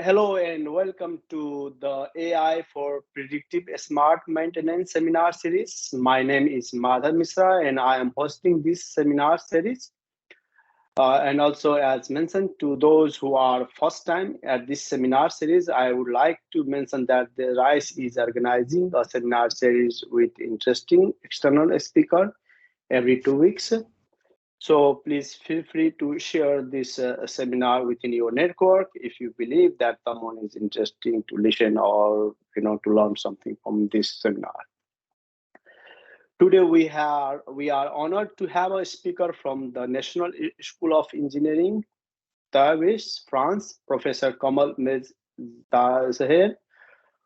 Hello and welcome to the AI for Predictive Smart Maintenance seminar series. My name is Madhav Misra and I am hosting this seminar series. And also, as mentioned, to those who are first time at this seminar series, I would like to mention that the RISE is organizing a seminar series with interesting external speaker every 2 weeks. So please feel free to share this seminar within your network if you believe that someone is interesting to listen or to learn something from this seminar. Today we are honored to have a speaker from the National School of Engineering, Paris, France, Professor Kamal Mezdaher,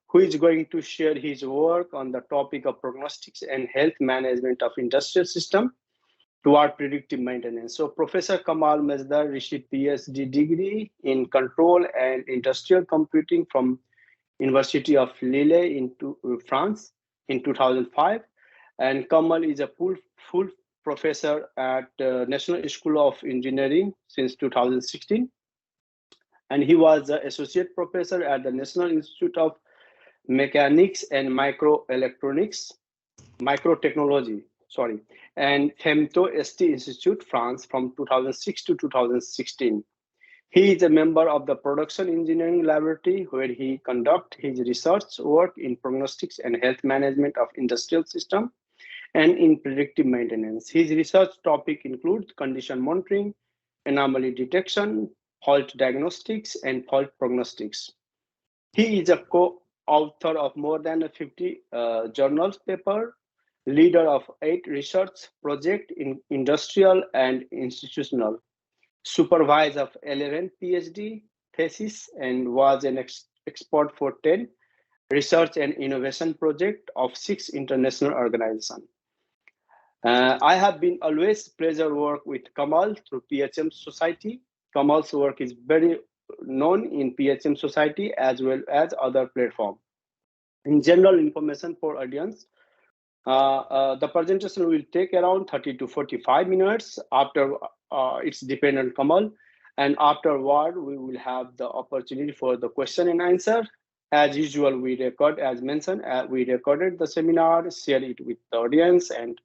who is going to share his work on the topic of prognostics and health management of industrial system toward predictive maintenance. So Professor Kamal Mezdar received PhD degree in control and industrial computing from University of Lille in France in 2005. And Kamal is a full professor at National School of Engineering since 2016. And he was an associate professor at the National Institute of Mechanics and Microtechnology, and FEMTO ST Institute, France from 2006 to 2016. He is a member of the Production Engineering Laboratory, where he conducts his research work in prognostics and health management of industrial system and in predictive maintenance. His research topic includes condition monitoring, anomaly detection, fault diagnostics, and fault prognostics. He is a co-author of more than 50 journals paper, leader of 8 research projects in industrial and institutional, supervisor of 11 PhD theses, and was an expert for 10 research and innovation projects of 6 international organizations. I have been always pleasure work with Kamal through PHM Society. Kamal's work is very known in PHM Society as well as other platforms. In general information for audience, the presentation will take around 30 to 45 minutes. After it's dependent on Kamal, and afterward we will have the opportunity for the question and answer. As usual, we record, as mentioned, we recorded the seminar, share it with the audience, and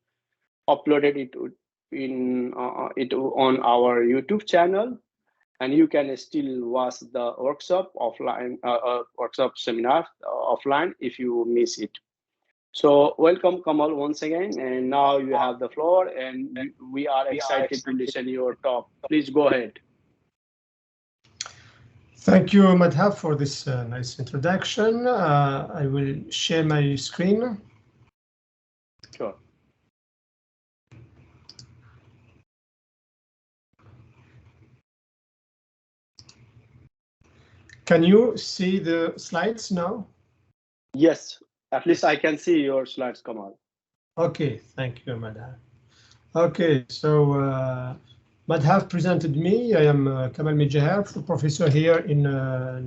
uploaded it on our YouTube channel. And you can still watch the workshop offline, workshop seminar offline if you miss it. So welcome, Kamal, once again. And now you have the floor, and we are excited to listen to your talk. Please go ahead. Thank you, Madhav, for this nice introduction. I will share my screen. Sure. Can you see the slides now? Yes, at least I can see your slides, Kamal. Okay, thank you, Madhav. Okay, so Madhav presented me. I am Kamal Mezdaher, professor here in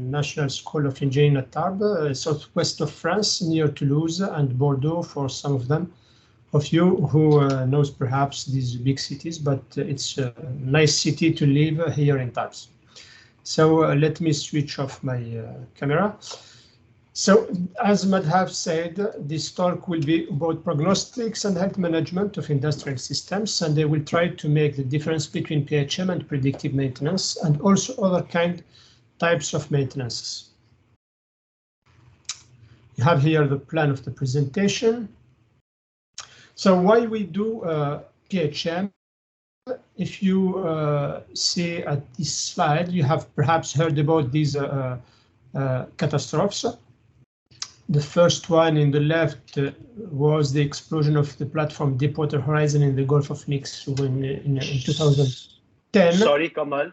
National School of Engineering at Tarbes, southwest of France, near Toulouse and Bordeaux for some of you who knows perhaps these big cities, but it's a nice city to live here in Tarbes. So let me switch off my camera. So as Madhav said, this talk will be about prognostics and health management of industrial systems, and they will try to make the difference between PHM and predictive maintenance and also other types of maintenances. You have here the plan of the presentation. So why we do PHM? If you see at this slide, you have perhaps heard about these catastrophes. The first one in the left was the explosion of the platform Deepwater Horizon in the Gulf of Mexico in 2010. Sorry, Kamal.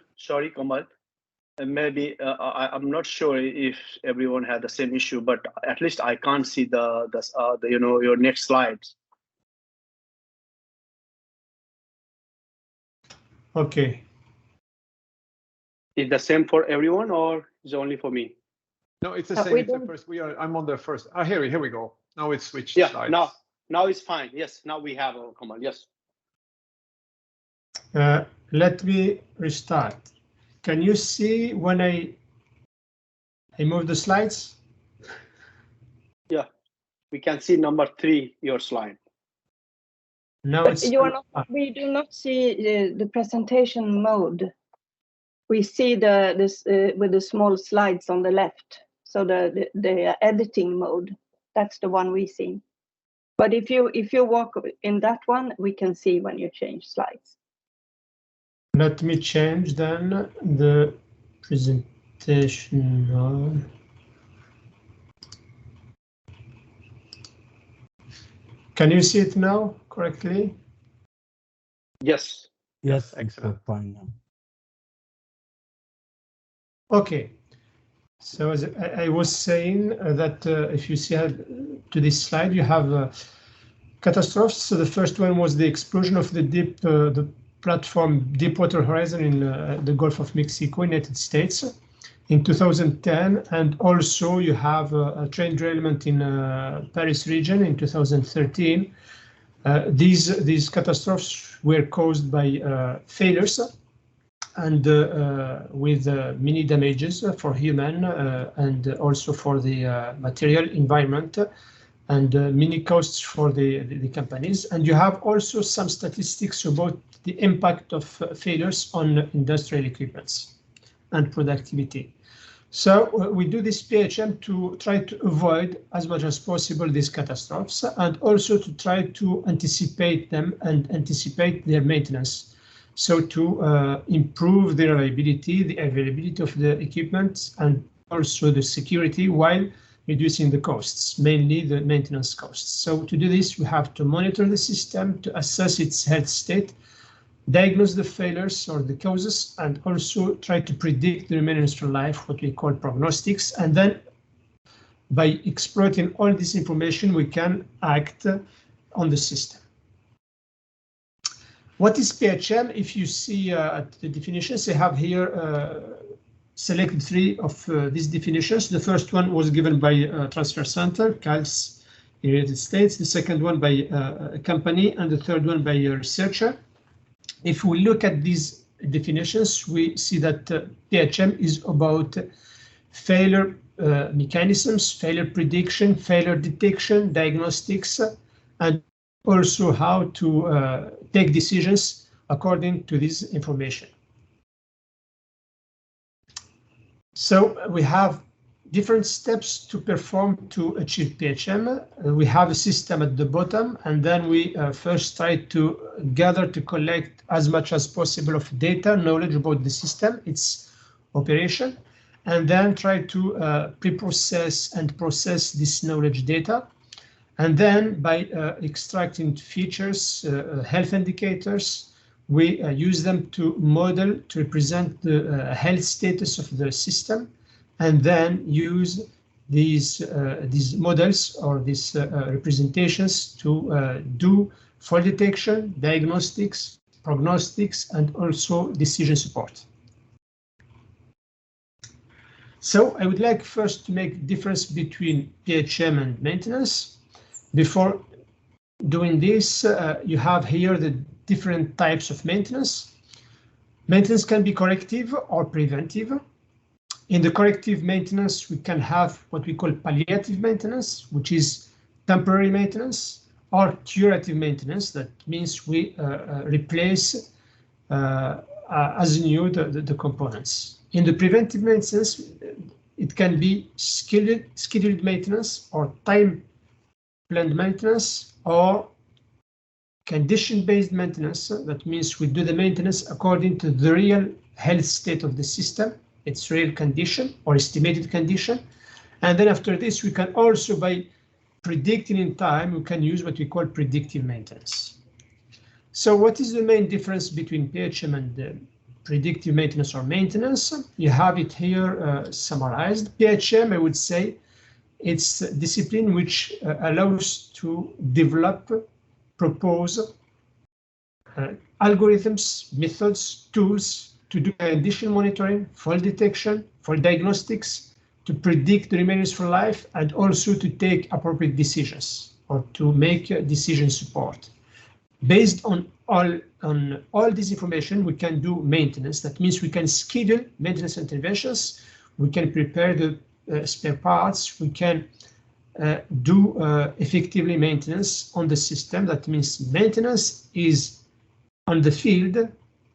Maybe I'm not sure if everyone had the same issue, but at least I can't see the your next slides. Okay. Is the same for everyone, or is it only for me? No, it's the same. It's the first. I'm on the first. Here we go. Now it's switched. Yeah. Slides. Now it's fine. Yes. Now we have a command. Yes. Let me restart. Can you see when I I move the slides. Yeah, we can see number 3, your slide. Now but it's we do not see the presentation mode. We see this with the small slides on the left. So the editing mode, that's the one we see. But if you walk in that one, we can see when you change slides. Let me change then the presentation mode. Can you see it now correctly? Yes. Yes, excellent. Fine now. Okay. So as I was saying that if you see to this slide, you have catastrophes. So the first one was the explosion of the platform Deepwater Horizon in the Gulf of Mexico, United States, in 2010, and also you have a train derailment in Paris region in 2013. These catastrophes were caused by failures and with many damages for human and also for the material environment and many costs for the companies. And you have also some statistics about the impact of failures on industrial equipments and productivity. So we do this PHM to try to avoid as much as possible these catastrophes and also to try to anticipate them and anticipate their maintenance. So to improve the reliability, the availability of the equipment, and also the security while reducing the costs, mainly the maintenance costs. So to do this, we have to monitor the system to assess its health state, diagnose the failures or the causes, and also try to predict the remaining useful life, what we call prognostics. And then by exploiting all this information, we can act on the system. What is PHM? If you see at the definitions, I have here selected 3 of these definitions. The first one was given by Transfer Center, CALS, United States. The second one by a company, and the third one by a researcher. If we look at these definitions, we see that PHM is about failure mechanisms, failure prediction, failure detection, diagnostics, and also how to take decisions according to this information. So we have different steps to perform to achieve PHM. We have a system at the bottom, and then we first try to gather to collect as much as possible of data, knowledge about the system, its operation, and then try to pre-process and process this knowledge data. And then by extracting features, health indicators, we use them to model, to represent the health status of the system, and then use these models or these representations to do fault detection, diagnostics, prognostics, and also decision support. So I would like first to make difference between PHM and maintenance. Before doing this, you have here the different types of maintenance. Maintenance can be corrective or preventive. In the corrective maintenance, we can have what we call palliative maintenance, which is temporary maintenance, or curative maintenance. That means we replace as new the components. In the preventive maintenance, it can be scheduled maintenance or time-planned maintenance or condition-based maintenance. That means we do the maintenance according to the real health state of the system, its real condition or estimated condition. And then after this, we can also, by predicting in time, we can use what we call predictive maintenance. So what is the main difference between PHM and predictive maintenance or maintenance? You have it here summarized. PHM, I would say, it's a discipline which allows to develop, propose algorithms, methods, tools to do condition monitoring, fault detection, fault diagnostics, to predict the remaining useful life, and also to take appropriate decisions or to make decision support. Based on all this information, we can do maintenance. That means we can schedule maintenance interventions. We can prepare the spare parts, we can do effectively maintenance on the system. That means maintenance is on the field,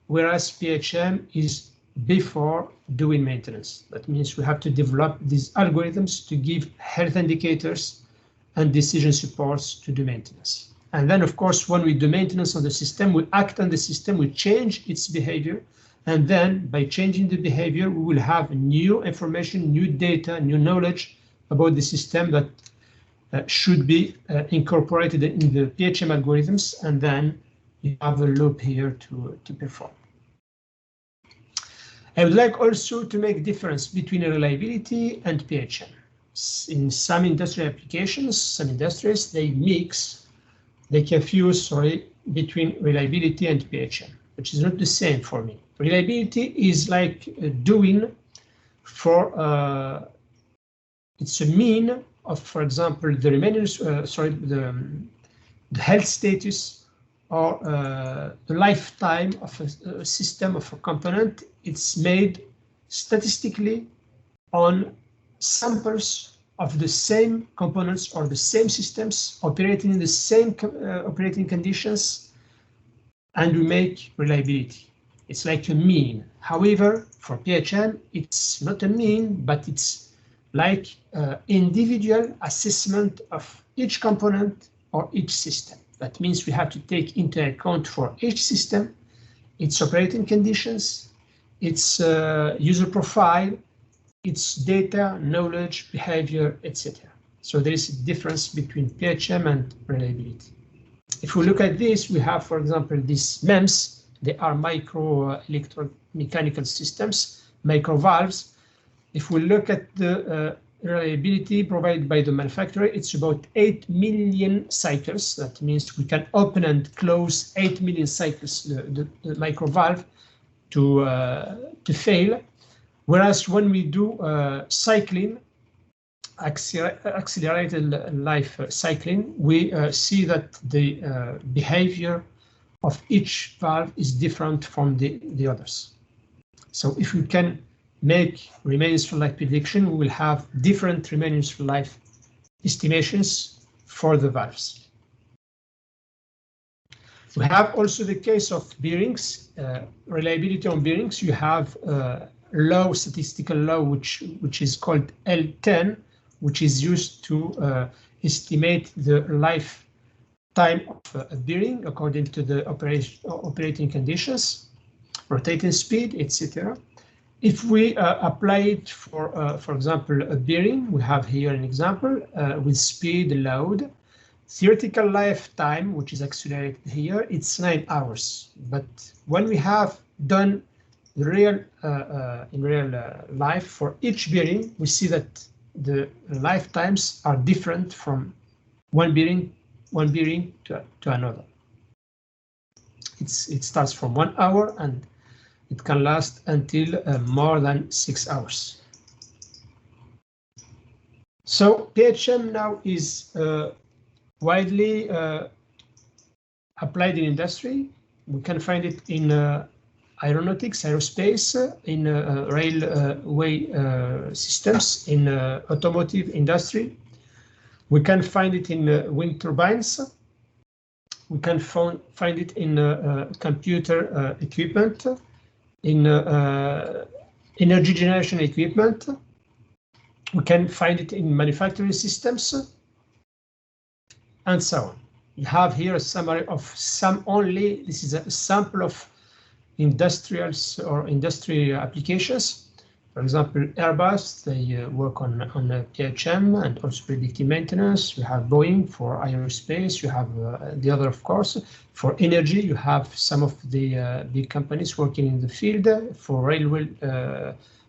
whereas PHM is before doing maintenance. That means we have to develop these algorithms to give health indicators and decision supports to do maintenance. And then, of course, when we do maintenance on the system, we act on the system, we change its behavior. And then by changing the behavior, we will have new information, new data, new knowledge about the system that should be incorporated in the PHM algorithms. And then you have a loop here to perform. I would like also to make difference between reliability and PHM. In some industrial applications, some industries, they confuse, between reliability and PHM, which is not the same for me. Reliability is like doing for, it's a mean of, for example, the remainers, the health status or the lifetime of a system, of a component. It's made statistically on samples of the same components or the same systems operating in the same operating conditions, and we make reliability. It's like a mean. However, for PHM, it's not a mean, but it's like individual assessment of each component or each system. That means we have to take into account for each system its operating conditions, its user profile, its data, knowledge, behavior, etc. So there is a difference between PHM and reliability. If we look at this, we have, for example, these MEMS. They are micro electromechanical systems, micro valves. If we look at the reliability provided by the manufacturer, it's about 8 million cycles. That means we can open and close 8 million cycles the micro valve to fail. Whereas when we do cycling, accelerated life cycling, we see that the behavior of each valve is different from the others. So if we can make remaining useful life prediction, we will have different remaining useful life estimations for the valves. We have also the case of bearings, reliability on bearings. You have law, statistical law, which is called L10, which is used to estimate the lifetime of a bearing according to the operating conditions, rotating speed, etc. If we apply it for example, a bearing, we have here an example with speed, load, theoretical lifetime, which is accelerated here, it's 9 hours. But when we have done the real in real life for each bearing, we see that the lifetimes are different from one bearing to another. It starts from 1 hour and it can last until more than 6 hours. So PHM now is widely applied in industry. We can find it in aeronautics, aerospace, in railway systems, in automotive industry. We can find it in wind turbines. We can find it in computer equipment, in energy generation equipment. We can find it in manufacturing systems, and so on. You have here a summary of some only. This is a sample of industrials or industry applications. For example, Airbus, they work on PHM and also predictive maintenance. You have Boeing for aerospace. You have the other, of course. For energy, you have some of the big companies working in the field for railway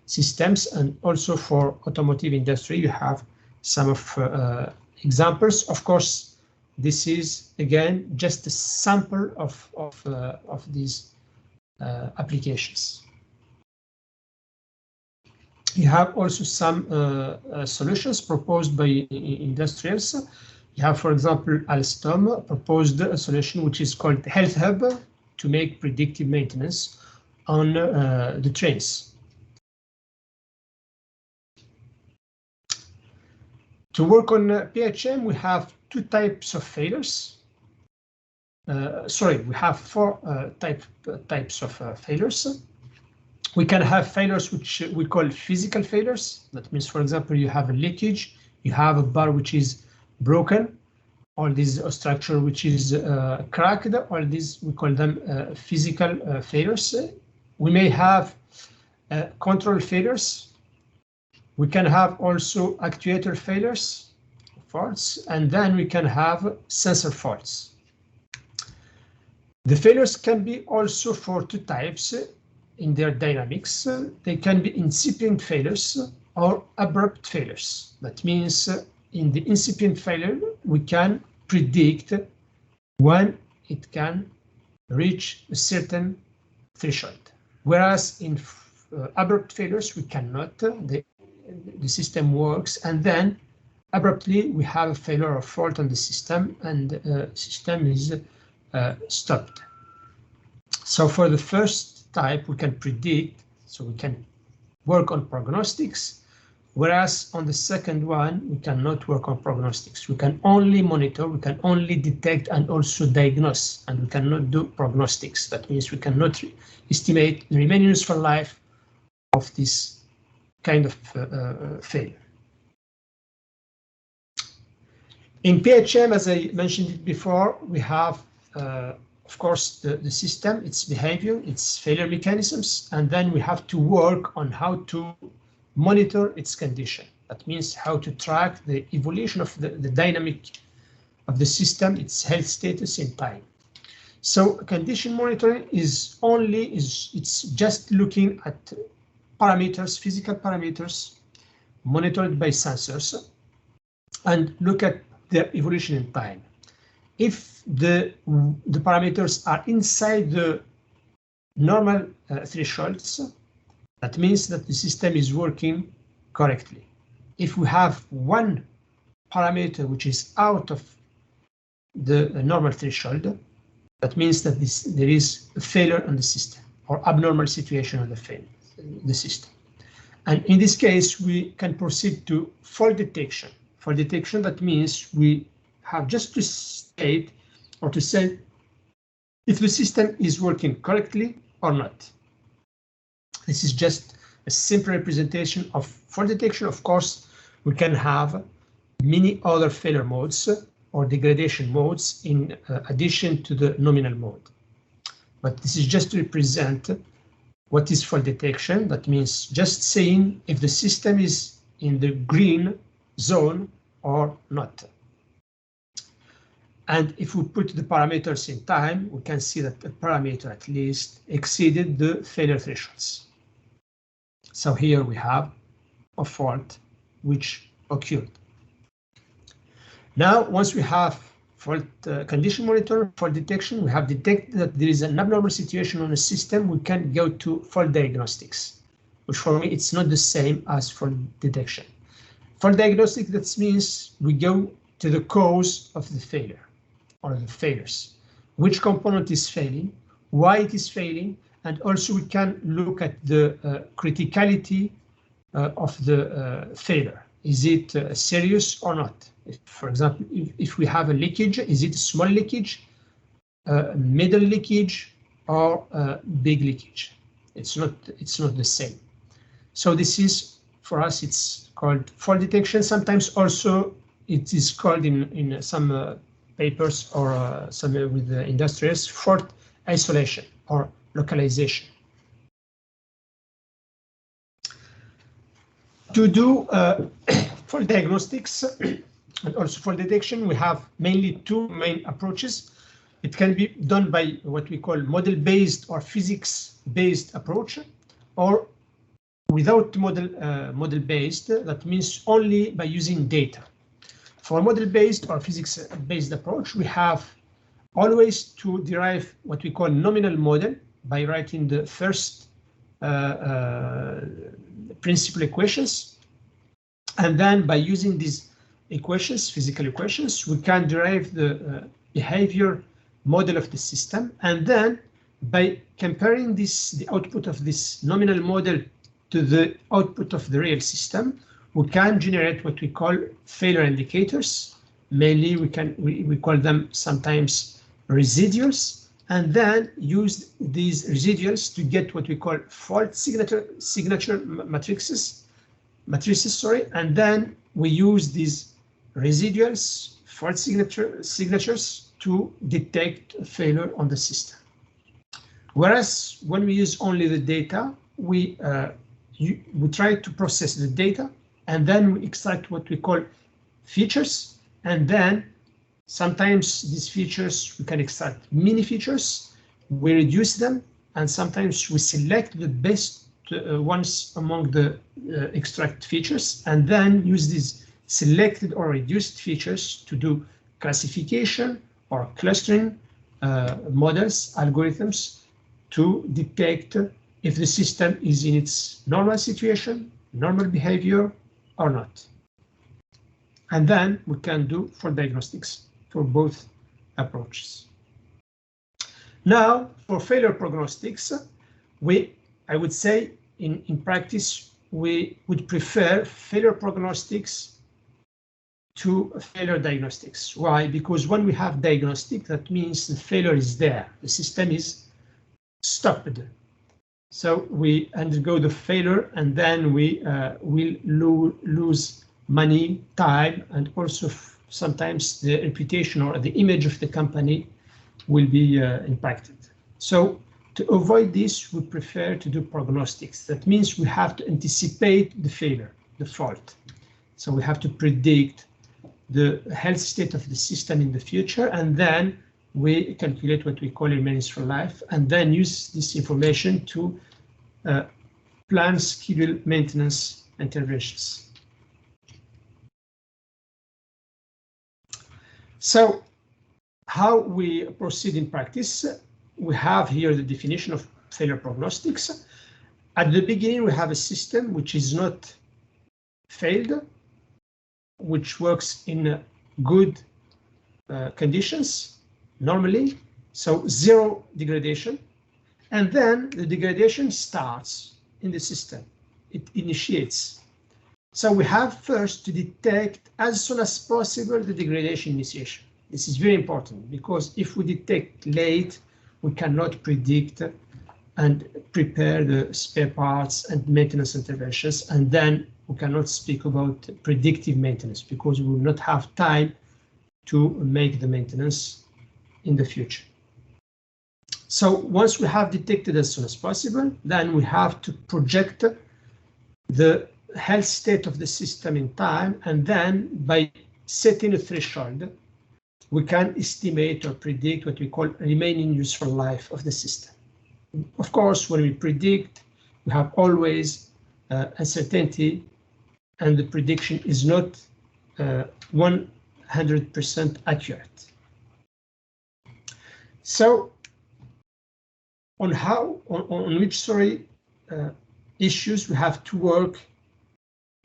systems, and also for automotive industry. You have some of examples. Of course, this is again just a sample of these applications. You have also some solutions proposed by industrials. You have, for example, Alstom proposed a solution which is called Health Hub to make predictive maintenance on the trains. To work on PHM, we have two types of failures. Sorry, we have four types of failures. We can have failures which we call physical failures. That means, for example, you have a leakage, you have a bar which is broken, or this structure which is cracked, or these we call them physical failures. We may have control failures. We can have also actuator failures, faults, and then we can have sensor faults. The failures can be also for two types in their dynamics. They can be incipient failures or abrupt failures. That means in the incipient failure, we can predict when it can reach a certain threshold. Whereas in abrupt failures, we cannot. The system works, and then abruptly we have a failure or fault on the system, and the system is stopped. So for the first type, we can predict, so we can work on prognostics, whereas on the second one, we cannot work on prognostics. We can only monitor, we can only detect and also diagnose, and we cannot do prognostics. That means we cannot estimate the remaining useful life of this kind of failure. In PHM, as I mentioned it before, we have, of course, the system, its behavior, its failure mechanisms, and then we have to work on how to monitor its condition. That means how to track the evolution of the dynamic of the system, its health status in time. So condition monitoring is it's just looking at parameters, physical parameters, monitored by sensors, and look at their evolution in time. If the parameters are inside the normal thresholds, that means that the system is working correctly. If we have one parameter which is out of the normal threshold, that means that there is a failure on the system or abnormal situation on the system. And in this case, we can proceed to fault detection. Fault detection, that means we have just to state or to say if the system is working correctly or not. This is just a simple representation of fault detection. Of course, we can have many other failure modes or degradation modes in addition to the nominal mode. But this is just to represent what is fault detection. That means just saying if the system is in the green zone or not. And if we put the parameters in time, we can see that the parameter at least exceeded the failure thresholds. So here we have a fault which occurred. Now, once we have fault condition monitor, fault detection, we have detected that there is an abnormal situation on a system, we can go to fault diagnostics, which for me, it's not the same as fault detection. Fault diagnostics, that means we go to the cause of the failure or the failures. Which component is failing, why it is failing, and also we can look at the criticality of the failure. Is it serious or not? If, for example, if we have a leakage, is it a small leakage, middle leakage, or big leakage? It's not the same. So this is, for us, it's called fault detection. Sometimes also it is called in some papers or some with the industrials, fault isolation or localization. To do fault diagnostics and also fault detection, we have mainly two main approaches. It can be done by what we call model-based or physics-based approach, or without model-based, that means only by using data. For model-based or physics-based approach, we have always to derive what we call nominal model by writing the first principal equations. And then by using these equations, physical equations, we can derive the behavior model of the system. And then by comparing the output of this nominal model to the output of the real system, we can generate what we call failure indicators. Mainly, we call them sometimes residuals, and then use these residuals to get what we call fault signature matrices, and then we use these residuals, fault signatures, to detect a failure on the system. Whereas when we use only the data, we try to process the data, and then we extract what we call features, and then sometimes these features, we can extract mini features, we reduce them, and sometimes we select the best ones among the extract features, and then use these selected or reduced features to do classification or clustering models, algorithms, to detect if the system is in its normal situation, normal behavior, or not. And then we can do for diagnostics for both approaches. Now, for failure prognostics, I would say in practice, we would prefer failure prognostics to failure diagnostics. Why? Because when we have diagnostic, that means the failure is there. The system is stopped. So we undergo the failure, and then we will lose money, time, and also sometimes the reputation or the image of the company will be impacted. So to avoid this, we prefer to do prognostics. That means we have to anticipate the failure, the fault. So we have to predict the health state of the system in the future, and then we calculate what we call remains for life, and then use this information to plan, schedule maintenance interventions. So how we proceed in practice, we have here the definition of failure prognostics. At the beginning, we have a system which is not failed, which works in good conditions, normally, so zero degradation. And then the degradation starts in the system. It initiates. So we have first to detect as soon as possible the degradation initiation. This is very important because if we detect late, we cannot predict and prepare the spare parts and maintenance interventions, and then we cannot speak about predictive maintenance because we will not have time to make the maintenance in the future. So once we have detected as soon as possible, then we have to project the health state of the system in time, and then by setting a threshold, we can estimate or predict what we call remaining useful life of the system. Of course, when we predict, we have always uncertainty, and the prediction is not 100% accurate. So on which issues we have to work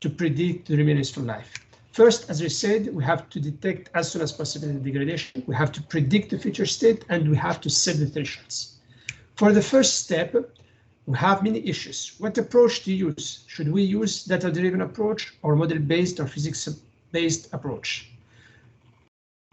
to predict the remaining useful life. First, as I said, we have to detect as soon as possible the degradation. We have to predict the future state, and we have to set the thresholds. For the first step, we have many issues. What approach to use? Should we use data-driven approach or model-based or physics-based approach?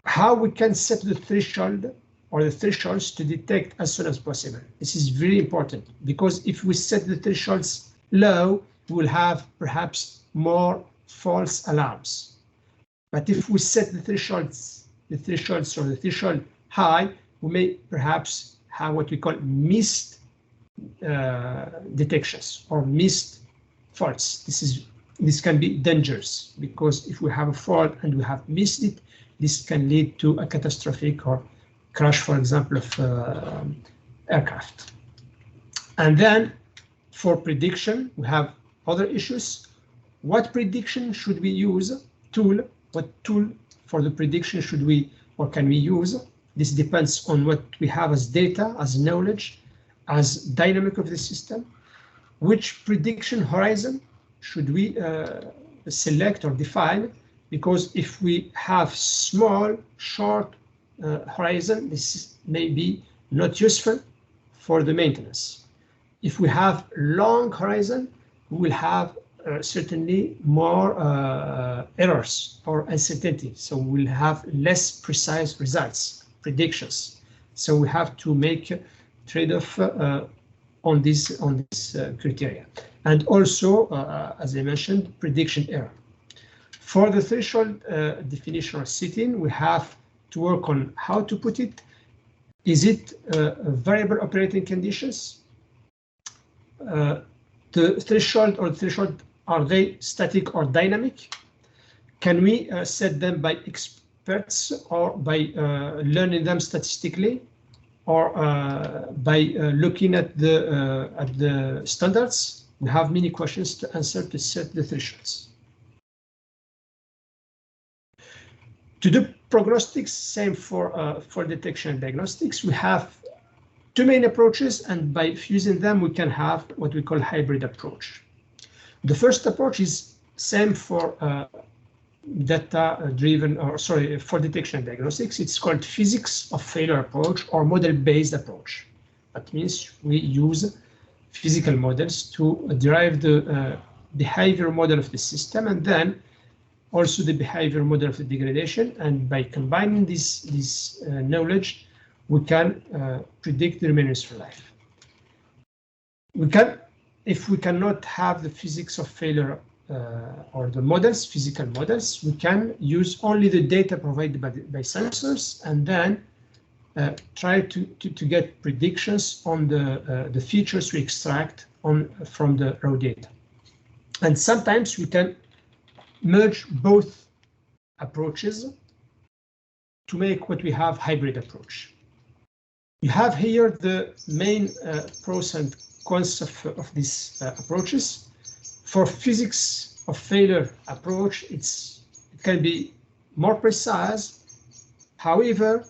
How we can set the threshold or the thresholds to detect as soon as possible? This is very important because if we set the thresholds low, we will have perhaps more false alarms. But if we set the thresholds or the threshold high, we may perhaps have what we call missed detections or missed faults. This can be dangerous because if we have a fault and we have missed it, this can lead to a catastrophic or crash, for example, of aircraft. And then for prediction, we have other issues. What prediction should we use? What tool for the prediction should we or can we use? This depends on what we have as data, as knowledge, as dynamic of the system. Which prediction horizon should we select or define? Because if we have small, short horizon, this may be not useful for the maintenance. If we have long horizon, we will have certainly more errors or uncertainty. So we'll have less precise results, predictions. So we have to make trade-off on this criteria. And also, as I mentioned, prediction error. For the threshold definition or setting, we have to work on how to put it. Is it variable operating conditions? The threshold or threshold, are they static or dynamic? Can we set them by experts or by learning them statistically, or by looking at the standards? We have many questions to answer to set the thresholds. To do prognostics, same for detection and diagnostics, we have two main approaches, and by fusing them, we can have what we call hybrid approach. The first approach is same for data-driven, or sorry, for detection and diagnostics. It's called physics of failure approach or model-based approach. That means we use physical models to derive the behavior model of the system, and then also the behavior model of the degradation. And by combining this knowledge, we can predict the remainers for life. We can, if we cannot have the physics of failure or the models, physical models, we can use only the data provided by sensors, and then try to get predictions on the features we extract from the raw data. And sometimes we can merge both approaches to make what we have hybrid approach. You have here the main pros and cons of these approaches. For physics of failure approach, it can be more precise. However,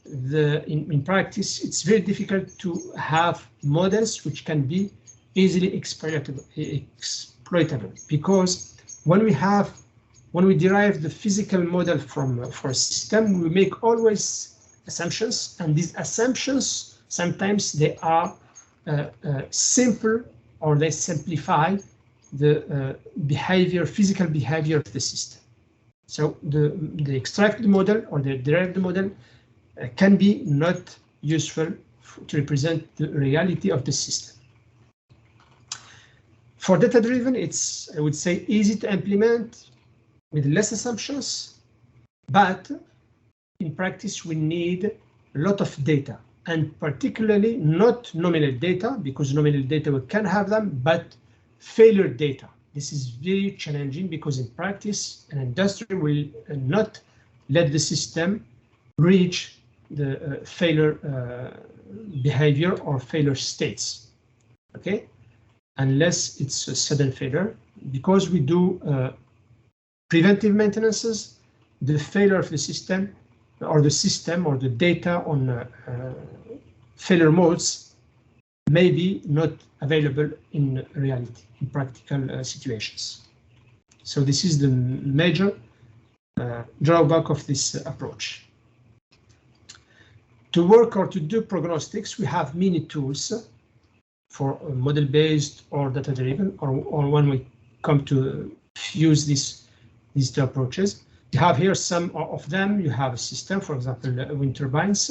in practice, it's very difficult to have models which can be easily exploitable, because when we derive the physical model for a system, we make always assumptions, and these assumptions sometimes they are simple, or they simplify the physical behavior of the system. So the extracted model or the derived model can be not useful to represent the reality of the system. For data-driven, it's, I would say, easy to implement with less assumptions, but in practice we need a lot of data, and particularly not nominal data, because nominal data we can have them, but failure data. This is very challenging because in practice an industry will not let the system reach the failure behavior or failure states, okay, unless it's a sudden failure. Because we do preventive maintenances, the failure of the system or the data on failure modes may be not available in reality, in practical situations. So this is the major drawback of this approach. To work or to do prognostics, we have many tools for model-based or data-driven, or when we come to fuse these two approaches. You have here some of them. You have a system, for example, wind turbines.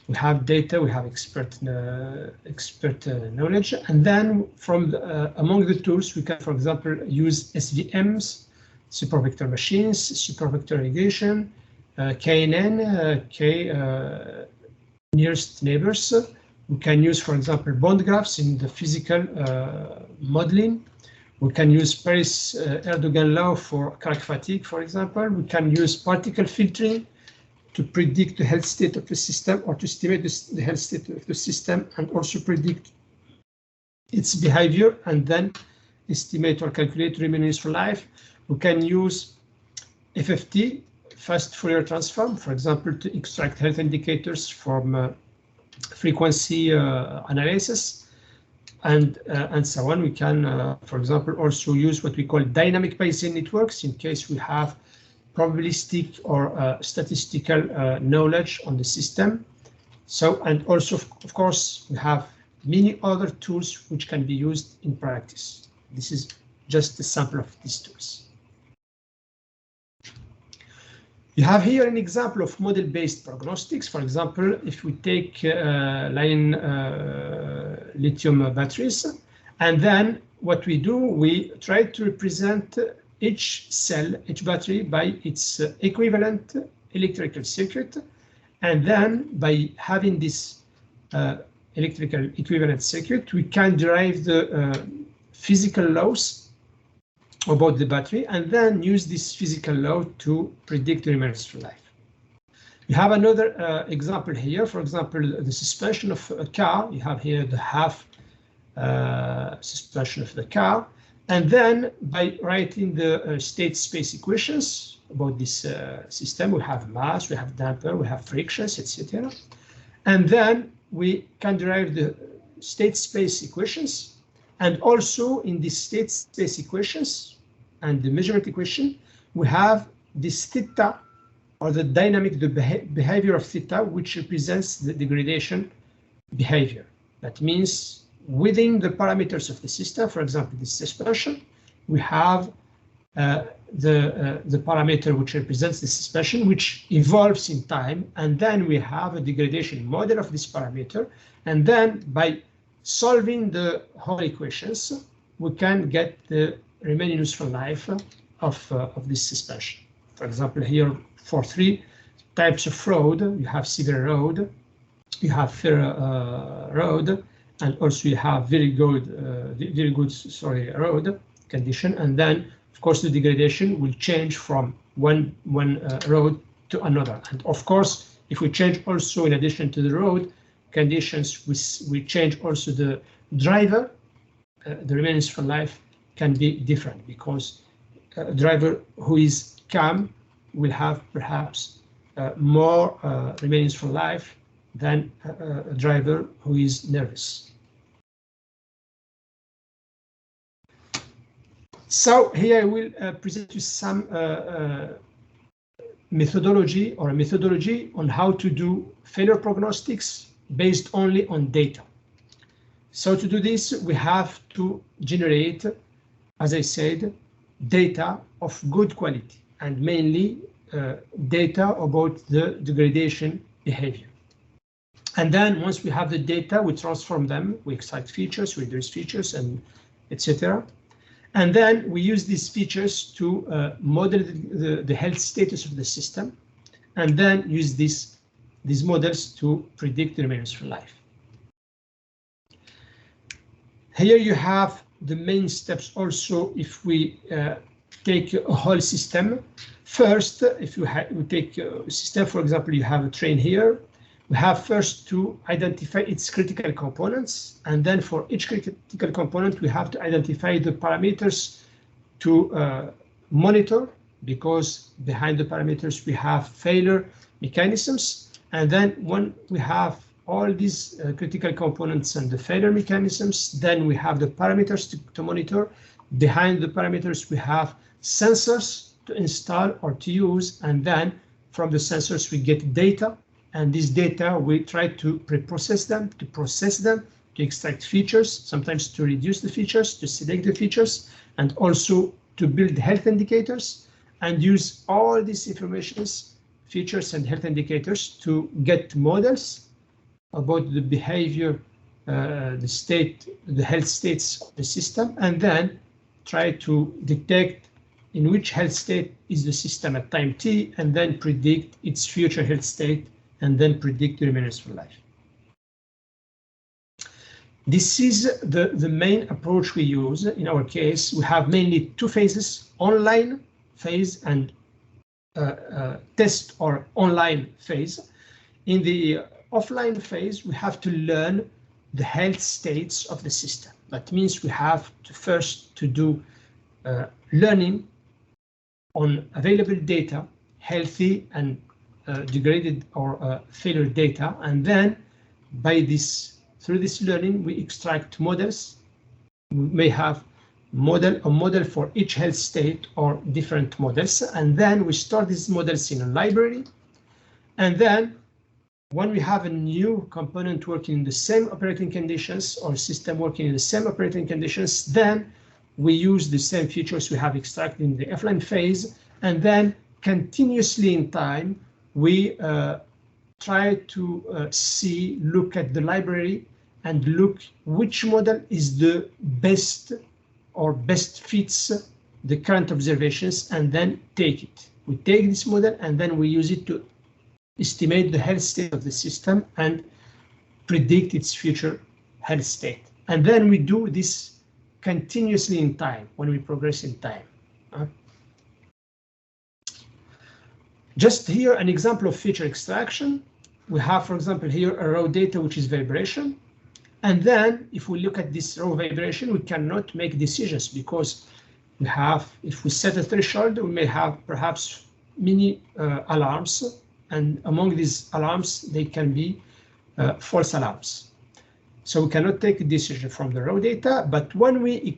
We have data, we have expert knowledge, and then from among the tools, we can, for example, use SVMs, supervector machines, supervector regression, KNN, nearest neighbors. We can use, for example, bond graphs in the physical modeling. We can use Paris-Erdogan law for crack fatigue, for example. We can use particle filtering to predict the health state of the system, or to estimate the health state of the system, and also predict its behavior, and then estimate or calculate remainers for life. We can use FFT, fast Fourier transform, for example, to extract health indicators from frequency analysis, and so on. We can, for example, also use what we call dynamic Bayesian networks in case we have probabilistic or statistical knowledge on the system. So, and also, of course, we have many other tools which can be used in practice. This is just a sample of these tools. You have here an example of model-based prognostics. For example, if we take lithium batteries, and then what we do, we try to represent each cell, each battery by its equivalent electrical circuit, and then by having this electrical equivalent circuit, we can derive the physical laws about the battery, and then use this physical law to predict the remaining life. You have another example here. For example, the suspension of a car. You have here the half suspension of the car, and then by writing the state space equations about this system, we have mass, we have damper, we have frictions, etc. And then we can derive the state space equations, and also in the state space equations and the measurement equation, we have this theta, or the dynamic, the behavior of theta, which represents the degradation behavior. That means within the parameters of the system, for example, this suspension, we have the parameter which represents the suspension, which evolves in time, and then we have a degradation model of this parameter, and then by solving the whole equations, we can get the remaining useful life of this suspension. For example, here for 3 types of road, you have severe road, you have fair road, and also you have very good road condition. And then, of course, the degradation will change from one road to another. And of course, if we change also, in addition to the road conditions, we change also the driver, the remaining useful life can be different, because a driver who is calm will have perhaps more remaining useful life than a driver who is nervous. So here I will present you some methodology on how to do failure prognostics based only on data. So to do this, we have to generate, as I said, data of good quality, and mainly data about the degradation behavior. And then once we have the data, we transform them, we extract features, we reduce features, and etc. And then we use these features to model the health status of the system, and then use these models to predict the remaining useful life. Here you have the main steps also if we take a whole system. First, if we take a system, for example, you have a train here, we have first to identify its critical components, and then for each critical component, we have to identify the parameters to monitor, because behind the parameters we have failure mechanisms. And then when we have all these critical components and the failure mechanisms, then we have the parameters to monitor. Behind the parameters, we have sensors to install or to use, and then from the sensors we get data, and this data we try to pre-process them, to process them, to extract features, sometimes to reduce the features, to select the features, and also to build health indicators, and use all these informations, features and health indicators, to get models about the behavior, the state, the health states of the system, and then try to detect in which health state is the system at time t, and then predict its future health state, and then predict the remaining useful life. This is the main approach we use. In our case, we have mainly 2 phases: online phase and test or online phase. In the offline phase, we have to learn the health states of the system. That means we have to first to do learning on available data, healthy and degraded or failure data, and then through this learning we extract models. We may have a model for each health state or different models, and then we store these models in a library. And then when we have a new component working in the same operating conditions, or system working in the same operating conditions, then we use the same features we have extracted in the offline phase, and then continuously in time, we try to look at the library and look which model is the best or best fits the current observations, and then take it. We take this model and then we use it to estimate the health state of the system and predict its future health state. And then we do this continuously in time when we progress in time. Just here, an example of feature extraction. We have, for example, here a raw data, which is vibration. And then if we look at this raw vibration, we cannot make decisions because we have, if we set a threshold, we may have perhaps many alarms. And among these alarms, they can be false alarms. So we cannot take a decision from the raw data, but when we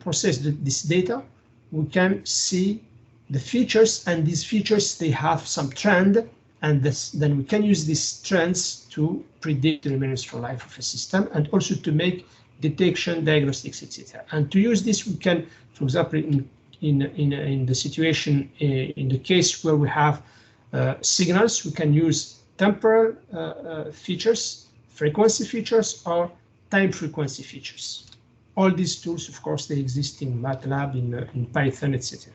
process this data, we can see the features, and these features, they have some trend, and then we can use these trends to predict the remaining useful life of a system, and also to make detection, diagnostics, etc. And to use this, we can, for example, in the situation, in the case where we have signals, we can use temporal features, frequency features, or time frequency features. All these tools, of course, they exist in MATLAB, in Python, etc.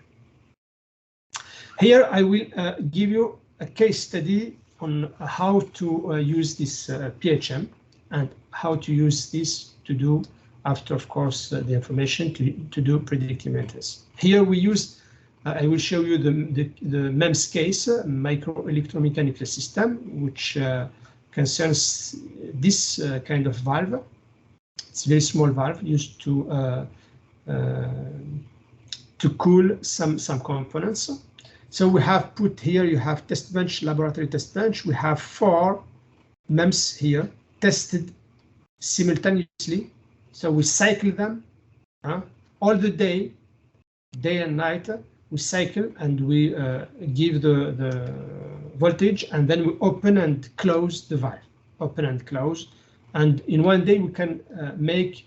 Here, I will give you a case study on how to use this PHM and how to use this to do, after, of course, the information to do predictive maintenance. Here we use, I will show you the MEMS case, micro electromechanical system, which concerns this kind of valve. It's a very small valve used to cool some components. So we have put here, you have test bench, laboratory test bench. We have 4 MEMS here tested simultaneously. So we cycle them all the day and night. We cycle and we give the voltage, and then we open and close the valve, open and close. And in one day, we can make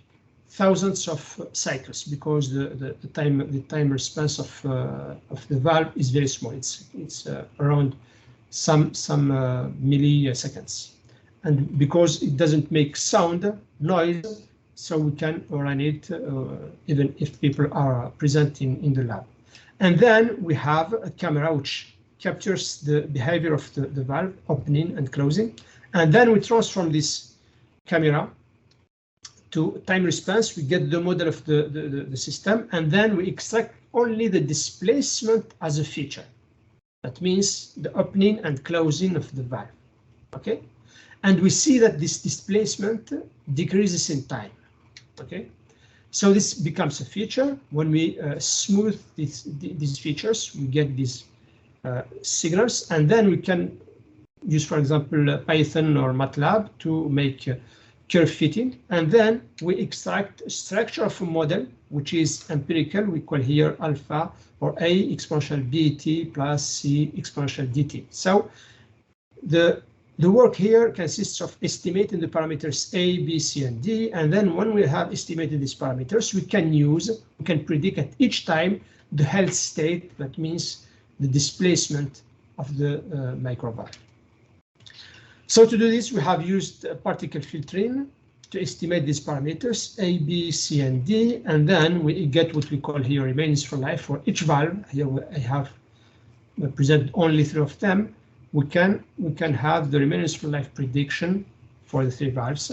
thousands of cycles because the time response of the valve is very small. It's around some milliseconds, and because it doesn't make noise, so we can run it even if people are present in the lab. And then we have a camera which captures the behavior of the valve opening and closing, and then we transform this camera to time response. We get the model of the system, and then we extract only the displacement as a feature. That means the opening and closing of the valve, okay? And we see that this displacement decreases in time, okay? So this becomes a feature. When we smooth these features, we get these signals, and then we can use, for example, Python or MATLAB to make curve fitting, and then we extract a structure of a model which is empirical. We call here alpha or A exponential BT plus C exponential DT. So the work here consists of estimating the parameters A, B, C, and D, and then when we have estimated these parameters, we can predict at each time the health state. That means the displacement of the microvalve. So to do this, we have used particle filtering to estimate these parameters A, B, C, and D, and then we get what we call here remaining useful life for each valve. Here I have presented only 3 of them. We can have the remaining useful life prediction for the 3 valves.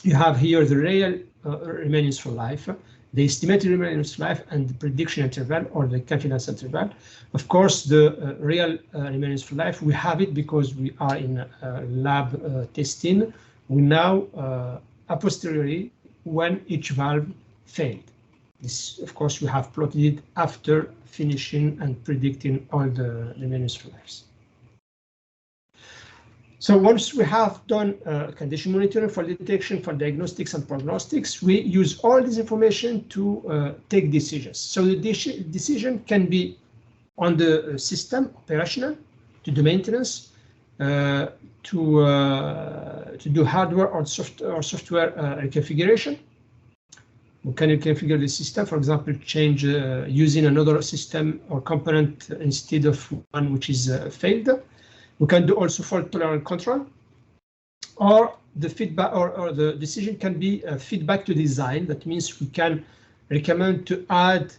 You have here the real remaining useful life, the estimated remaining useful life, and the prediction interval or the confidence interval. Of course, the real remaining useful life, we have it because we are in lab testing. We know a posteriori when each valve failed. This, of course, we have plotted it after finishing and predicting all the remaining useful lives. So once we have done condition monitoring for detection, for diagnostics and prognostics, we use all this information to take decisions. So the decision can be on the system, operational, to do maintenance, to do hardware or software reconfiguration. We can reconfigure the system, for example, change using another system or component instead of one which is failed. We can do also fault tolerant control, or the feedback or the decision can be feedback to design. That means we can recommend to add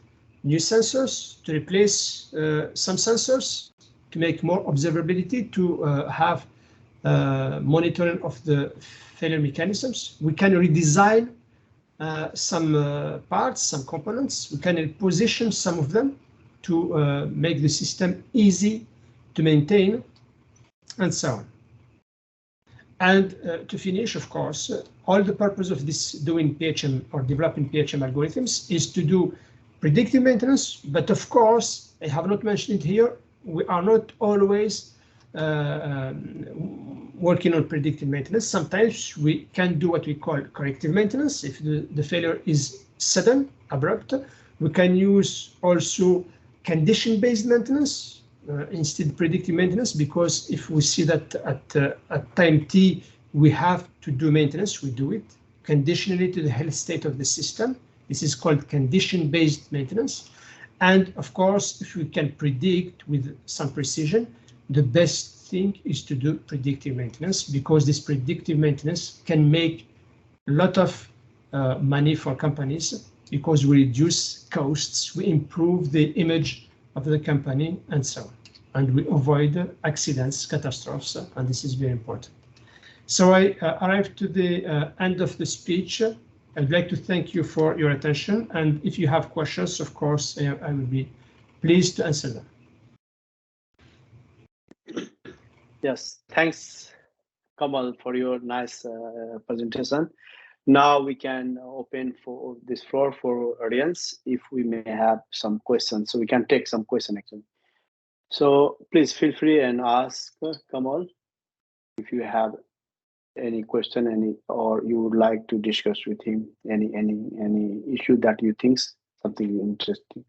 new sensors, to replace some sensors, to make more observability, to have monitoring of the failure mechanisms. We can redesign some parts, some components. We can reposition some of them to make the system easy to maintain, and so on. And to finish, of course, all the purpose of this doing PHM or developing PHM algorithms is to do predictive maintenance. But of course, I have not mentioned it here, we are not always working on predictive maintenance. Sometimes we can do what we call corrective maintenance. If the failure is sudden, abrupt, we can use also condition-based maintenance instead predictive maintenance, because if we see that at time t we have to do maintenance, we do it conditionally to the health state of the system. This is called condition-based maintenance. And of course, if we can predict with some precision, the best thing is to do predictive maintenance, because this predictive maintenance can make a lot of money for companies, because we reduce costs, we improve the image of the company, and so on. And we avoid accidents, catastrophes, and this is very important. So I arrived to the end of the speech. I'd like to thank you for your attention, and if you have questions, of course, I will be pleased to answer them. Yes, thanks, Kamal, for your nice presentation. Now we can open for this floor for audience if we may have some questions. So we can take some questions actually. So please feel free and ask Kamal if you have any question, or you would like to discuss with him any issue that you think something interesting.